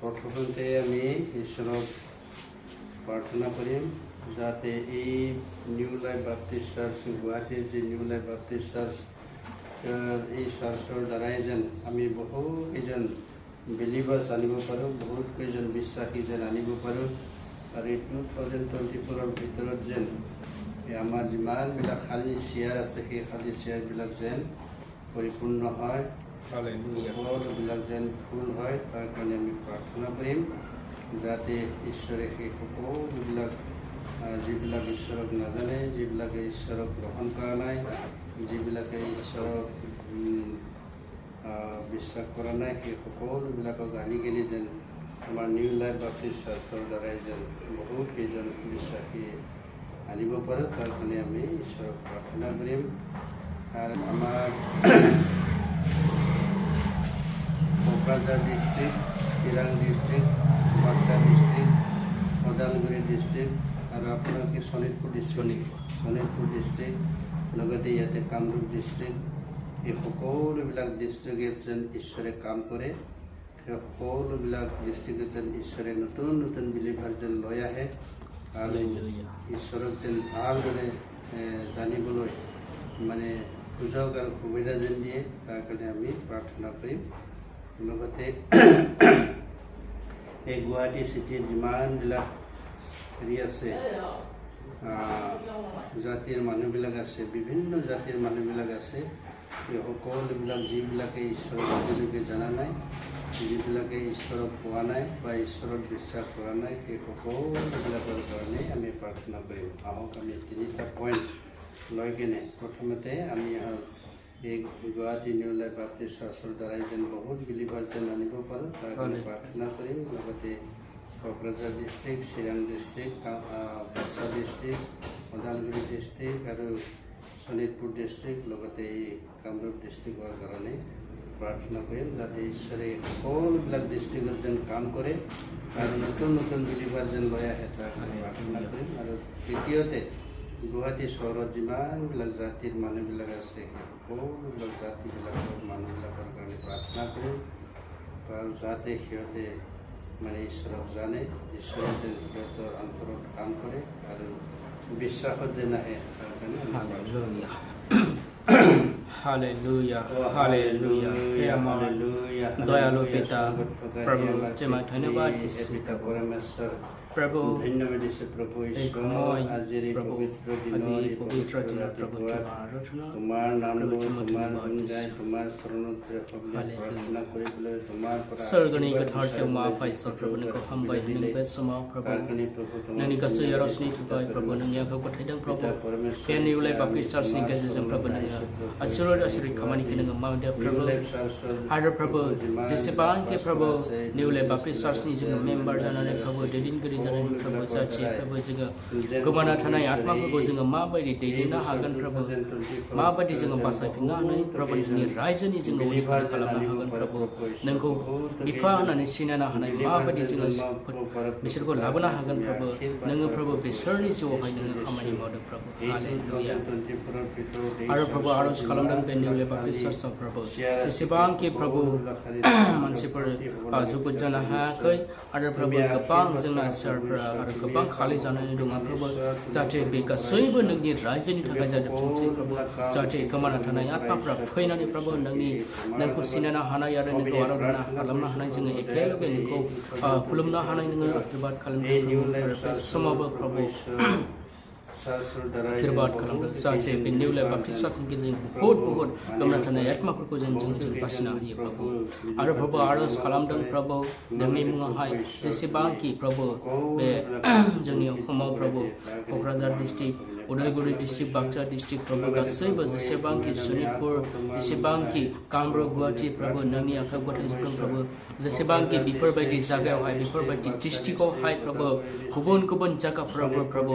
প্ৰথমতে আমি ঈশ্বৰক প্ৰাৰ্থনা কৰি যাতে এই নিউ লাইফ বাপ্টিস্ট চাৰ্চ গুৱাহাটীৰ যে নিউ লাইফ বাপ্টিস্ট চাৰ্চ এই চাৰ্চৰ দ্বাৰাই যেন আমি বহুকেইজন বিলিভাৰ্ছ আনিব পাৰোঁ, বহুত কেইজন বিশ্বাসী যেন আনিব পাৰোঁ আৰু এই 2024 ভিতৰত যেন আমাৰ যিমানবিলাক খালী চেয়াৰ আছে সেই খালী চেয়াৰবিলাক যেন পৰিপূৰ্ণ হয়, সকলোবিলাক যেন ফুল হয়। তাৰ কাৰণে আমি প্ৰাৰ্থনা কৰিম যাতে ঈশ্বৰে সেই সকলোবিলাক যিবিলাক ঈশ্বৰক নাজানে, যিবিলাকে ঈশ্বৰক গ্ৰহণ কৰা নাই, যিবিলাকে ঈশ্বৰক বিশ্বাস কৰা নাই, সেই সকলোবিলাকক আনি কিনে যেন আমাৰ নিউ লাইফ বাপ্টিস্ট চাৰ্চৰ দ্বাৰাই যেন বহুত কেইজন বিশ্বাসী আনিব পাৰোঁ। তাৰ কাৰণে আমি ঈশ্বৰক প্ৰাৰ্থনা কৰিম। আৰু আমাৰ Kokrajhar district, Chirang district, Baksa district, Udalguri district আৰু আপোনালোকে শোণিতপুৰ ডিষ্ট্ৰিক্ট, লগতে ইয়াতে কামৰূপ ডিষ্ট্ৰিক্ট, এই সকলোবিলাক ডিষ্ট্ৰিক্টত যেন ঈশ্বৰে কাম কৰে। সেই সকলোবিলাক ডিষ্ট্ৰিক্টত যেন ঈশ্বৰে নতুন নতুন বিলিভাৰ যেন লৈ আহে আৰু ঈশ্বৰক যেন ভালদৰে জানিবলৈ মানে সুযোগ আৰু সুবিধা যেন দিয়ে, তাৰ কাৰণে আমি প্ৰাৰ্থনা কৰিম। লগতে এই গুৱাহাটী চিটিৰ যিমানবিলাক হেৰি আছে, জাতিৰ মানুহবিলাক আছে, বিভিন্ন জাতিৰ মানুহবিলাক আছে, এই সকলোবিলাক যিবিলাকে ঈশ্বৰক আজিলৈকে জনা নাই, যিবিলাকে ঈশ্বৰক পোৱা নাই বা ঈশ্বৰত বিশ্বাস কৰা নাই, সেই সকলোবিলাকৰ কাৰণে আমি প্ৰাৰ্থনা কৰিম। আহক আমি 3টা পইণ্ট লৈ কিনে প্ৰথমতে আমি এই গুৱাহাটী নিউ লাইফ বাপ্টিস্ট চাৰ্চৰ দ্বাৰাই যেন বহুত বিলিভাৰ যেন আনিব পাৰোঁ, তাৰ কাৰণে প্ৰাৰ্থনা কৰিম। লগতে Kokrajhar district, Chirang district, Baksa district, Udalguri district আৰু শোণিতপুৰ ডিষ্ট্ৰিক্ট, লগতে এই কামৰূপ ডিষ্ট্ৰিক্টৰ কাৰণে প্ৰাৰ্থনা কৰিম যাতে ঈশ্বৰে সকলোবিলাক ডিষ্ট্ৰিক্টত যেন কাম কৰে আৰু নতুন নতুন বিলিভাৰ যেন লৈ আহে, তাৰ কাৰণে প্ৰাৰ্থনা কৰিম। আৰু তৃতীয়তে গুৱাহাটী চহৰত যিমানবিলাক জাতিৰ মানুহবিলাক আছে, সেই সকলোবিলাক জাতিবিলাকৰ মানুহবিলাকৰ কাৰণে প্ৰাৰ্থনা কৰিম আৰু যাতে সিহঁতে মানে ঈশ্বৰক জানে, ঈশ্বৰে যেন সিহঁতৰ অন্তৰত কাম কৰে আৰু বিশ্বাসত যেন আহে, তাৰ কাৰণে हालेलुया हालेलुया हे हमारे दयालु पिता प्रभु तुम्हें धन्यवाद परमेश्वर प्रभु धन्यवाद दिसे प्रभु ईश्वर আজিৰ পবিত্ৰ দিনৰ প্ৰভু তোমাৰ নাম লৈ তোমাৰ গুণ গাই তোমাৰ চৰণত প্ৰাৰ্থনা কৰিবলৈ তোমাৰ পৰা स्वर्गनि गोथार सेवमा फाइसर प्रभु नोंखौ हामबाय होनों बे समाव प्रभु नोंनि गासै आरजनि थाखाय प्रभु नोंनि आंखौ गथायदों प्रभु बे निउ लाइफ बाप्टिस्ट चार्चनि गेजेरजों प्रभु नोङो आसुरि खामानिखौ नोङो मावदो प्रभु आरो प्रभु जेसेबांखि प्रभु निउ लाइफ बाप्टिस्ट चार्चनि जोङो मेम्बार जानानै प्रभु दैदेनगिरि जानानै प्रभु जाथि प्रभु जोङो गोमाना थानाय आत्माफोरखौ जोङो माबायदि दैदेननो हागोन प्रभु, माबायदि जोङो बासायफिननो हानाय प्रभु नोंनि रायजोनि जोङो उद्धार खालामनो हागोन प्रभु, नोंखौ बिफा होननानै सिनायनो हानाय माबायदि जोङो बिसोरखौ लाबोनो हागोन प्रभु, नोङो प्रभु बिसोरनि जिउआवहाय नोङो खामानि मावदों प्रभु। हालेलुया आरो प्रभु आरज खालामदों बे निउ लाइफ बाप्टिस्ट चार्चआव प्रभु जेसेबांखि प्रभु मानसिफोर जुगुद जानो हायाखै आरो प्रभु गोबां जोंना सियारफोरा आरो गोबां खालि जानानै दङ प्रभु, जाहाथे बे गासैबो नोंनि रायजोनि थाखाय जाजोबथोंसै प्रभु, जाहाथे गोमाना थानाय आत्माफोरा फैनानै प्रभु नोंखौ सिनायनो हानाय आरो नोंखौ आराधना खालामनो हानाय, जोङो एखेलगे नोंखौ खुलुमनो हानाय नोङो आशीर्बाद खालामदों समावबो प्रभु आशीर्बाद खालामदों, जाहाथे बे निउ लाइफ बाप्टिस्ट चार्चनि गेजेरजों बहुत गोमना थानाय आत्माफोरखौ जों बासिनो हायो प्रभु। आरो प्रभु आरज खालामदों प्रभु नोंनि मुङावहाय जेसेबांखि प्रभु बे जोंनि असमाव प्रभु Kokrajhar district, Udalguri district, Baksa district प्रभु गासैबो जेसेबांखि शोणितपुर, जेसेबांखि कामरुप, गुवाहाटी प्रभु नोंनि आखायाव गथायजोबदों प्रभु, जेसेबांखि बेफोरबायदि जायगायावहाय बेफोरबायदि डिस्ट्रिक्टआवहाय प्रभु गुबुन गुबुन जायगाफोरावबो प्रभु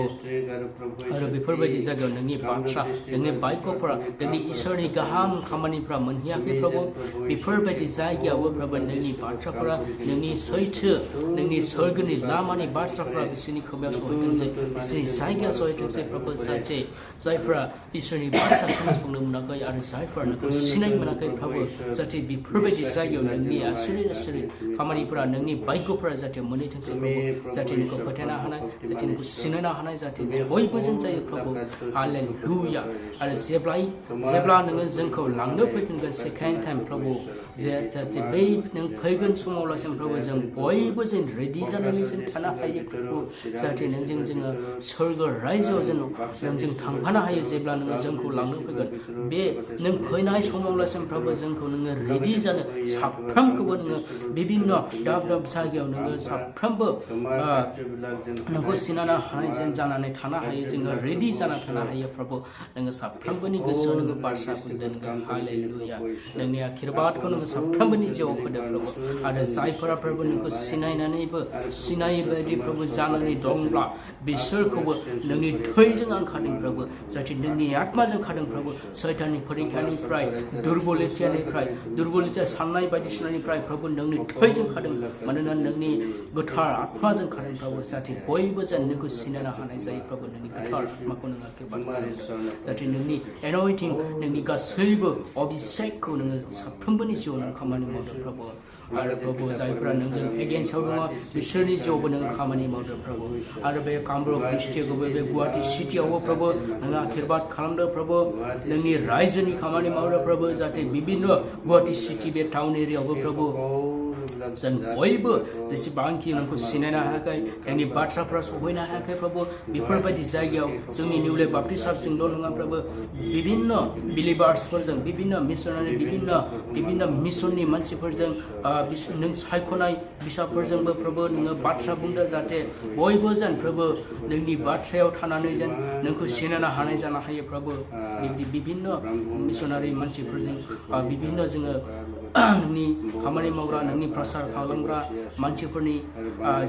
आरो बेफोरबायदि जायगायाव नोंनि बाथ्रा, नोंनि बायक'फोरा, नोंनि इसोरनि गाहाम खामानिफ्रा मोनहैयाखै प्रभु, बेफोरबायदि जायगायावबो प्रभु नोंनि बाथ्राफोरा, नोंनि सैथो, नोंनि सोरगोनि लामानि बाथ्राफोरा बिसोरनि खोमायाव सहैथोंसै, बिसोरनि जायगायाव सहैथोंसै प्रभु, जाहाथे जायफोरा इसोरनि बाथ्रा खोनासंनो मोनाखै आरो जायफोरा नोंखौ सिनाय मोनाखै प्रभु जाहाथे बेफोरबायदि जायगायाव नोंनि आसुरि खामानिफोरा नोंनि बायग'फोरा जाहाथे मोनहैथोंसै प्रभु जाहाथे नोंखौ फोथायनो हानाय जाहाथे नोंखौ सिनायनो हानाय जाहाथे बयबो जों जायो प्रभु हालेलुया आरो जेब्ला नोङो जोंखौ लांनो फैफिनगोन सेकेन्ड टाइम प्रभु जाहाथे बै नों फैगोन समावलासिम प्रभु जों बयबो जों रेडि जानानै जों थानो हायो प्रभु जाहाथे नोंजों जोङो सोरगो रायजोआव जों नोंजों थांफानो हायो जेब्ला नोङो जोंखौ लांनो फैगोन बे नों फैनाय समावलासिम प्रभु जोंखौ नोङो रेडि जानो साफ्रोमखौबो नोङो बिभिन्न दाब दाब जायगायाव नोङो साफ्रोमबो नोंखौ सिनायनो हानाय जों जानानै थानो हायो जोङो रेडि जाना थानो हायो प्रभु नोङो साफ्रोमबोनि गोसोआव नोङो बाथ्रा बुंदो नोङो हालेलुया नोंनि आखिरबादखौ नोङो साफ्रोमबोनि जिउआव होदो प्रभु आरो जायफोरा प्रभु नोंखौ सिनायनानैबो सिनायै बायदि प्रभु जानानै दंब्ला बिसोरखौबो नोंनि थैजों आं खादों प्रभु जाहाथे नोंनि आत्माजों खादों प्रभु सैताननि फरिखानिफ्राय दुर्बलिता साननाय बायदिसिनानिफ्राय प्रभु नोंनि थैजों खादों मानोना नोंनि गोथार आत्माजों खादों प्रभु जाहाथे बयबो जों नोंखौ सिनायनो हानाय जायो प्रभु नोंनि गोथार आत्माखौ नों आखिरबाद खालामदों जाहाथे नोंनि एन'इटिं नोंनि गासैबो अभिषेकखौ नोङो साफ्रोमबोनि जिउआव नों खामानि मावदों प्रभु आरो प्रभु जायफोरा नोंजों एगेन्स्टआव दङ बिसोरनि जिउआवबो नोङो खामानि मावदों प्रभु आरो बे कामरुप डिस्ट्रिक्टआवबो बे गुवाहाटि सिटियावबो प्रभु नोङो आखिरबाद खालामदों प्रभु नोंनि रायजोनि खामानि मावदों प्रभु जाहाथे बिभिन्न गुवाहाटि सिटि बे टाउन एरियायावबो प्रभु जों बयबो जेसेबांखि नोंखौ सिनायनो हायाखै नोंनि बाथ्राफ्रा सहैनो हायाखै प्रभु बेफोरबायदि जायगायाव जोंनि निउ लाइफ बाप्टिस्ट चार्चजोंल' नङा प्रभु बिभिन्न बिलिभार्सफोरजों बिभिन्न मिशनारि बिभिन्न मिशननि मानसिफोरजों नों सायख'नाय बिसाफोरजोंबो प्रभु नोङो बाथ्रा बुंदो जाहाथे बयबो जेन प्रभु नोंनि बाथ्रायाव थानानै जेन नोंखौ सिनायनो हानाय जानो हायो प्रभु बिभिन्न मिशनारि मानसिफोरजों बिभिन्न जोङो नोंनि खामानि मावग्रा नोंनि प्रसार खालामग्रा मानसिफोरनि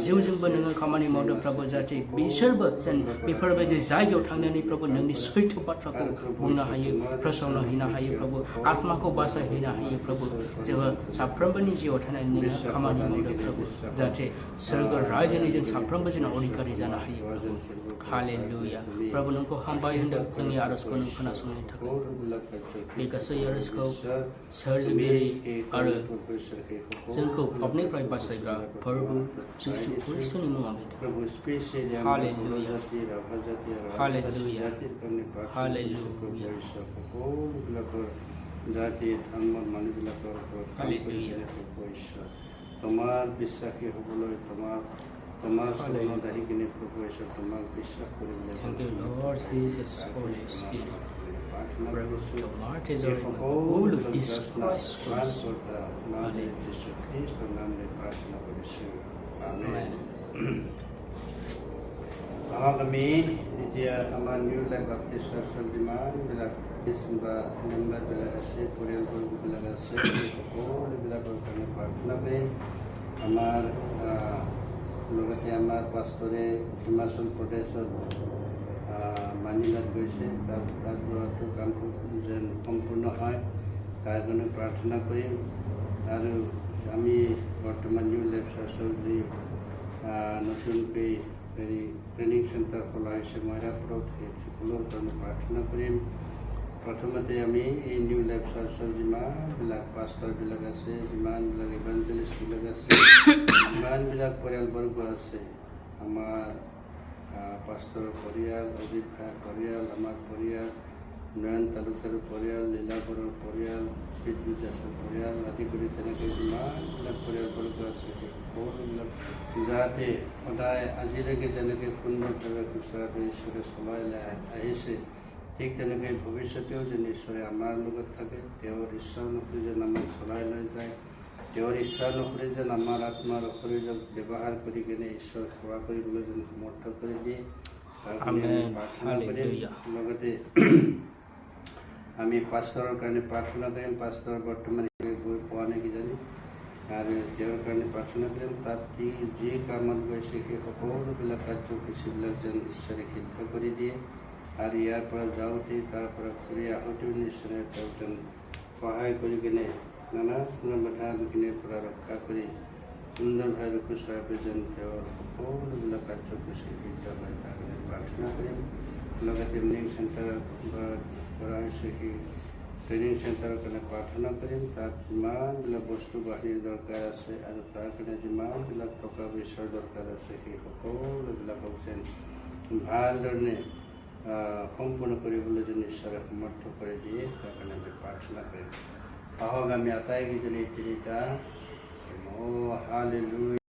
जिउजोंबो नोङो खामानि मावदों प्रभु जाहाथे बिसोरबो जेन बेफोरबायदि जायगायाव थांनानै प्रभु नोंनि सैथो बाथ्राखौ बुंनो हायो फोसावनो हैनो हायो प्रभु आत्माखौ बासायहैनो हायो प्रभु जोङो साफ्रोमबोनि जिउआव थानानै नोङो खामानि मावदों प्रभु जाहाथे सोरगो रायजोनि जों साफ्रोमबो जों अधिकारी जानो हायो प्रभु हालेलुया प्रभु नोंखौ हामबाय होनदों जोंनि आरजखौ नों खोनासंनायनि थाखाय बे गासै आरजखौ सोरजिगिरि आरो जोंखौ पापनिफ्राय बासायग्रा प्रभु जिसु ख्रिस्टनि मुङाव हालेलुया हालेलुया हालेलुया জাতি ধৰ্মৰ মানুহবিলাকৰ তোমাৰ বিশ্বাসী হ'বলৈ তোমাৰ চৰণত আহি কিনে প্ৰভু ঈশ্বৰ তোমাক বিশ্বাস কৰিবলৈ আমি এতিয়া আমাৰ নিউ লাইফ বাপ্টিষ্ট চাৰ্চৰ যিমানবিলাক বা মেম্বাৰবিলাক আছে পৰিয়ালবৰ্গবিলাক আছে সকলোবিলাকৰ কাৰণে প্ৰাৰ্থনা কৰিম আমাৰ লগতে আমাৰ পাষ্টৰে হিমাচল প্ৰদেশত মানিলাত গৈছে তাত যোৱাটো কামটো যেন সম্পূৰ্ণ হয় তাৰ কাৰণে প্ৰাৰ্থনা কৰিম আৰু আমি বৰ্তমান নিউ লাইফ চাৰ্চৰ যি নতুনকৈ ট্ৰেইনিং চেণ্টাৰ খোলা হৈছে মহিলাপুৰত সেই সকলৰ কাৰণে প্ৰাৰ্থনা কৰিম প্ৰথমতে আমি এই নিউ লাইফ চাৰ্চৰ যিমানবিলাক পাষ্টাৰবিলাক আছে যিমানবিলাক ইভাঞ্জেলিষ্টবিলাক আছে যিমানবিলাক পৰিয়ালবৰ্গ আছে আমাৰ পাষ্টাৰৰ পৰিয়াল অজিত ভাইৰ পৰিয়াল আমাৰ পৰিয়াল নয়ন তালুকাৰ পৰিয়াল লীলাবৰৰ পৰিয়াল বিদ্যুৎ দাসৰ পৰিয়াল আদি কৰি তেনেকৈ যিমানবিলাক পৰিয়ালবৰ্গ আছে সেই সকলোবিলাক যাতে সদায় আজিলৈকে যেনেকৈ সুন্দৰভাৱে খুচৰাকৈ ঈশ্বৰে চলাই আহিছে ঠিক তেনেকৈ ভৱিষ্যতেও যেন ঈশ্বৰে আমাৰ লগত থাকে তেওঁৰ ইচ্ছা অনুসৰি যেন আমাক চলাই লৈ যায় তেওঁৰ ইচ্ছা অনুসৰি যেন আমাৰ আত্মাৰ শৰীৰক ব্যৱহাৰ কৰি কিনে ঈশ্বৰ সেৱা কৰিবলৈ যেন সমৰ্থ কৰি দিয়ে তাৰ কাৰণে প্ৰাৰ্থনা কৰিম লগতে আমি পাষ্টাৰৰ কাৰণে প্ৰাৰ্থনা কৰিম পাষ্টাৰ বৰ্তমান গৈ পোৱা নাই কিজানি আৰু তেওঁৰ কাৰণে প্ৰাৰ্থনা কৰিম তাত যি কামত গৈছে সেই সকলোবিলাক কাৰ্যসূচীবিলাক যেন ঈশ্বৰে সিদ্ধ কৰি দিয়ে আৰু ইয়াৰ পৰা যাওঁতে তাৰ পৰা ঘূৰি আহোঁতেও নিশ্চয় তেওঁক যেন সহায় কৰি কিনে নানা বাধা বিঘিনিৰ পৰা ৰক্ষা কৰি সুন্দৰভাৱে খুচৰাকৈ যেন তেওঁৰ সকলোবিলাক কাৰ্যসূচী সিদ্ধ হয় তাৰ কাৰণে প্ৰাৰ্থনা কৰিম লগতে ট্ৰেইনিং চেণ্টাৰ কৰা হৈছে সেই ট্ৰেইনিং চেণ্টাৰৰ কাৰণে প্ৰাৰ্থনা কৰিম। তাত যিমানবিলাক বস্তু বাহিনীৰ দৰকাৰ আছে আৰু তাৰ কাৰণে যিমানবিলাক টকা পইচাৰ দৰকাৰ আছে সেই সকলোবিলাকক যেন ভালধৰণে সম্পূৰ্ণ কৰিবলৈ যেন ঈশ্বৰে সমৰ্থ কৰি দিয়ে, তাৰ কাৰণে আমি প্ৰাৰ্থনা কৰিম। আহক আমি আটাইকেইজনে তিনিটা হালেলুয়া।